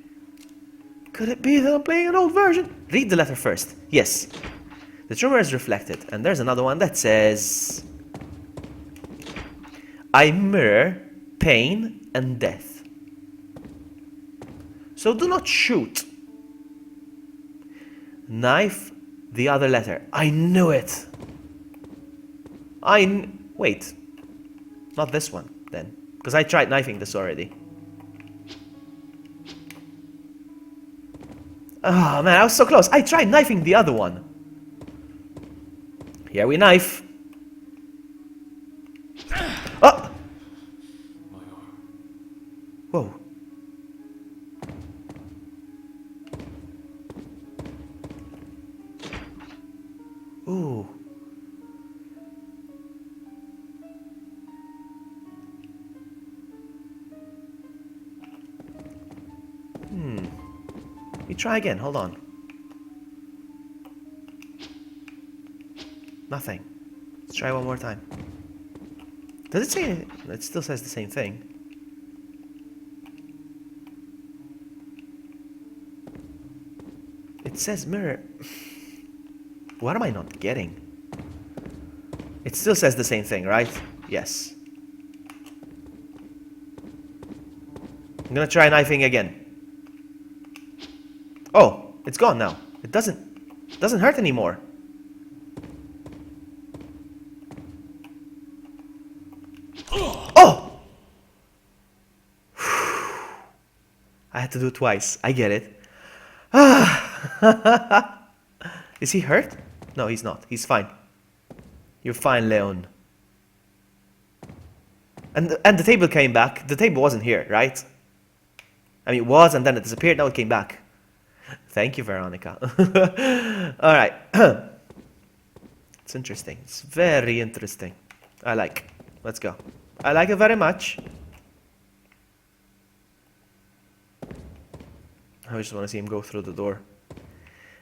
Could it be that I'm playing an old version? Read the letter first. Yes. The true mirror is reflected, and there's another one that says, I mirror pain and death. So do not shoot. Knife the other letter. I knew it. Wait. Not this one, then. Because I tried knifing this already. Oh man, I was so close. I tried knifing the other one. Here we knife. Oh! My arm. Whoa. Ooh. We try again, hold on. Nothing. Let's try one more time. Does it say... It still says the same thing. It says mirror. What am I not getting? It still says the same thing, right? Yes. I'm gonna try knifing again. Oh, it's gone now. It doesn't hurt anymore. Oh! I had to do it twice. I get it. Is he hurt? No, he's not. He's fine. You're fine, Leon. And the table came back. The table wasn't here, right? I mean, it was, and then it disappeared. Now it came back. Thank you, Veronica. All right. It's interesting. It's very interesting. I like. Let's go. I like it very much. I just want to see him go through the door.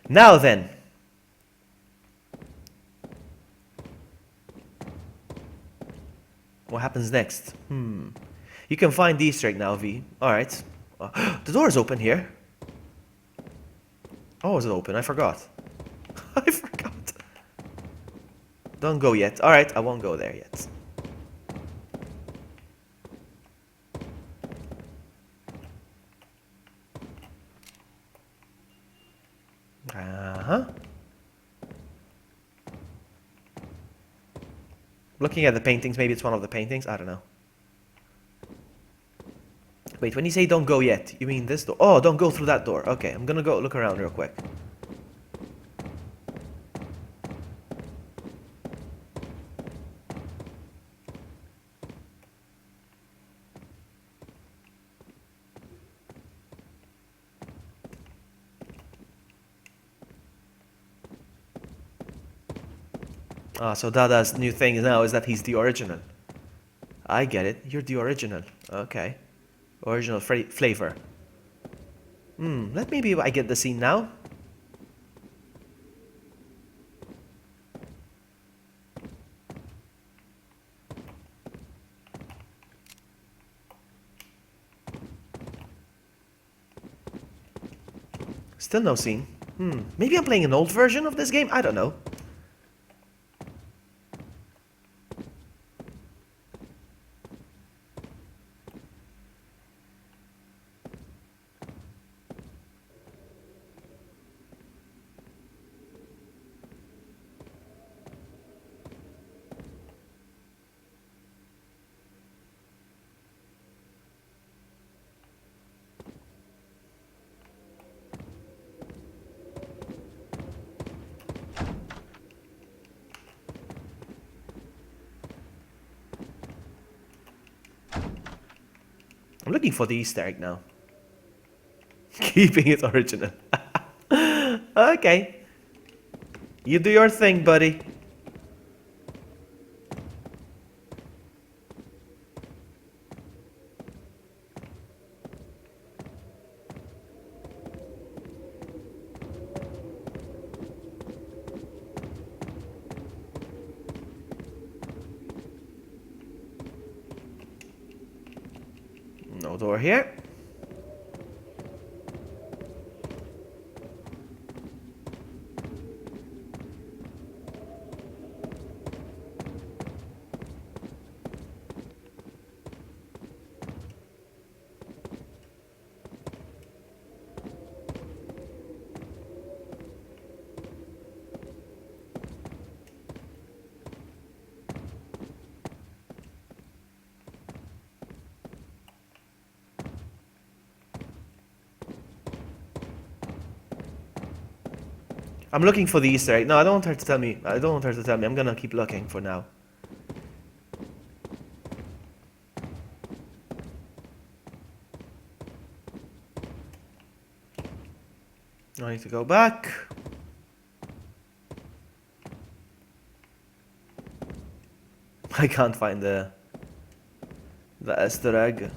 Now then. What happens next? You can find the Easter egg now, V. Alright. The door is open here. Oh, is it open? I forgot. I forgot. Don't go yet. Alright, I won't go there yet. Looking at the paintings, maybe it's one of the paintings. I don't know. Wait, when you say don't go yet, you mean this door? Oh, don't go through that door. Okay, I'm gonna go look around real quick. Ah, so Dada's new thing now is that he's the original. I get it. You're the original. Okay. Original flavor. Let maybe I get the scene now. Still no scene. Maybe I'm playing an old version of this game? I don't know. looking for the Easter egg now. Keeping it original. Okay. You do your thing, buddy. No door here. I'm looking for the Easter egg. No, I don't want her to tell me. I don't want her to tell me. I'm gonna keep looking for now. I need to go back. I can't find the Easter egg.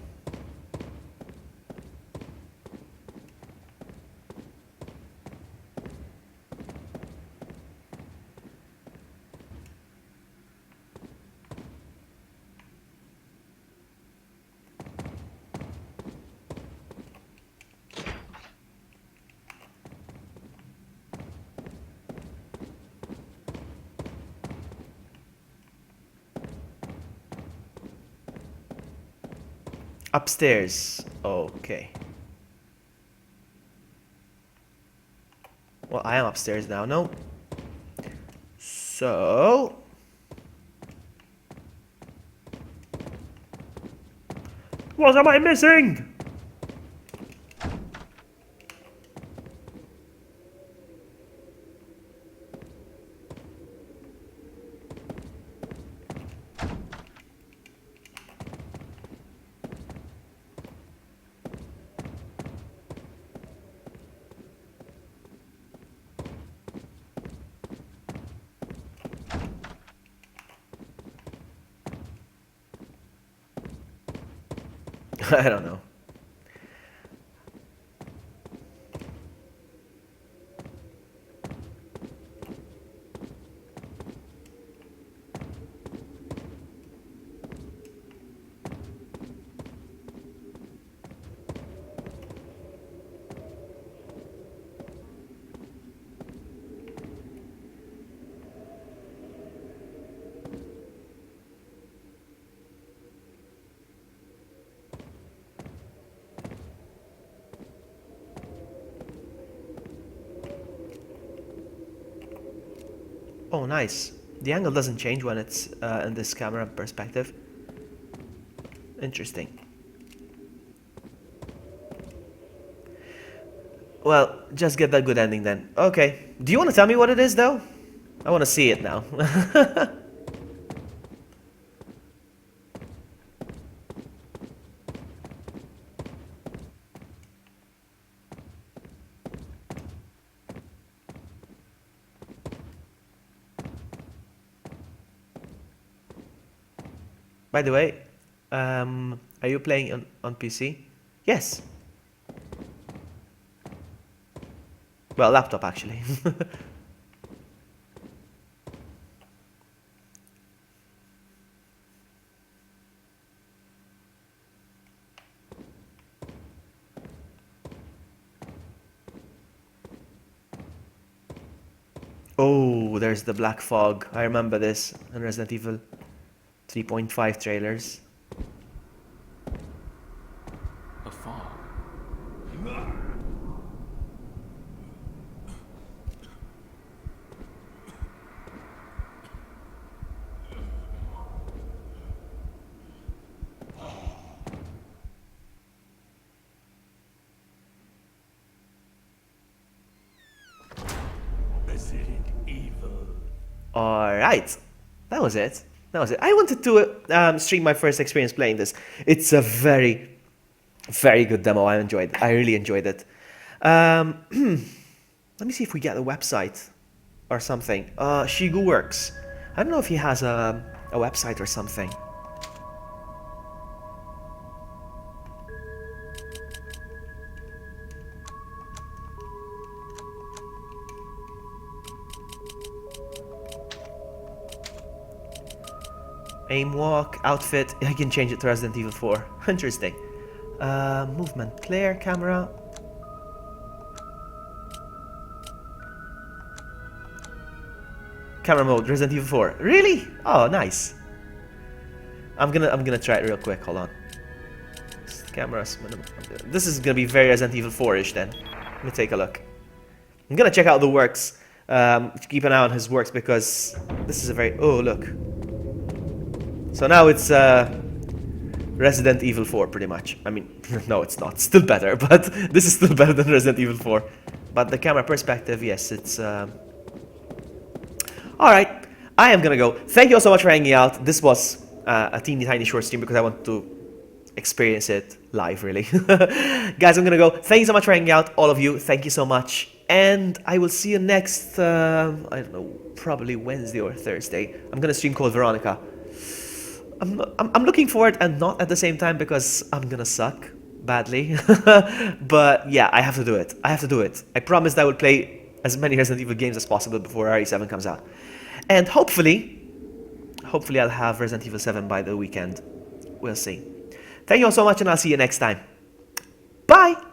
Upstairs. Okay. Well, I am upstairs now, no? So... what am I missing? I don't know. Oh, nice. The angle doesn't change when it's in this camera perspective. Interesting. Well, just get that good ending then. Okay. Do you want to tell me what it is, though? I want to see it now. By the way, are you playing on PC? Yes. Well, laptop actually. Oh, there's the black fog. I remember this in Resident Evil 3.5 trailers. A fog. Resident Evil. Alright, that was it. That was it. I wanted to stream my first experience playing this. It's a very Very good demo. I really enjoyed it. Let me see if we get a website or something. Shigu Works. I don't know if he has a website or something. Aim, walk, outfit. I can change it to Resident Evil 4. Interesting. Movement, player, camera. Camera mode, Resident Evil 4. Really? Oh, nice. I'm gonna try it real quick. Hold on. Cameras. This is gonna be very Resident Evil 4-ish then. Let me take a look. I'm gonna check out the works. Keep an eye on his works because this is a very. Oh, look. So now it's Resident Evil 4 pretty much. I mean, no, it's not. Still better, but this is still better than Resident Evil 4. But the camera perspective, yes, it's. Alright, I am gonna go. Thank you all so much for hanging out. This was a teeny tiny short stream because I want to experience it live, really. Guys, I'm gonna go. Thank you so much for hanging out, all of you. Thank you so much. And I will see you next, I don't know, probably Wednesday or Thursday. I'm gonna stream Code Veronica. I'm looking forward and not at the same time because I'm gonna suck badly. But yeah, I have to do it. I have to do it. I promised I would play as many Resident Evil games as possible before RE7 comes out. And hopefully I'll have Resident Evil 7 by the weekend. We'll see. Thank you all so much and I'll see you next time. Bye!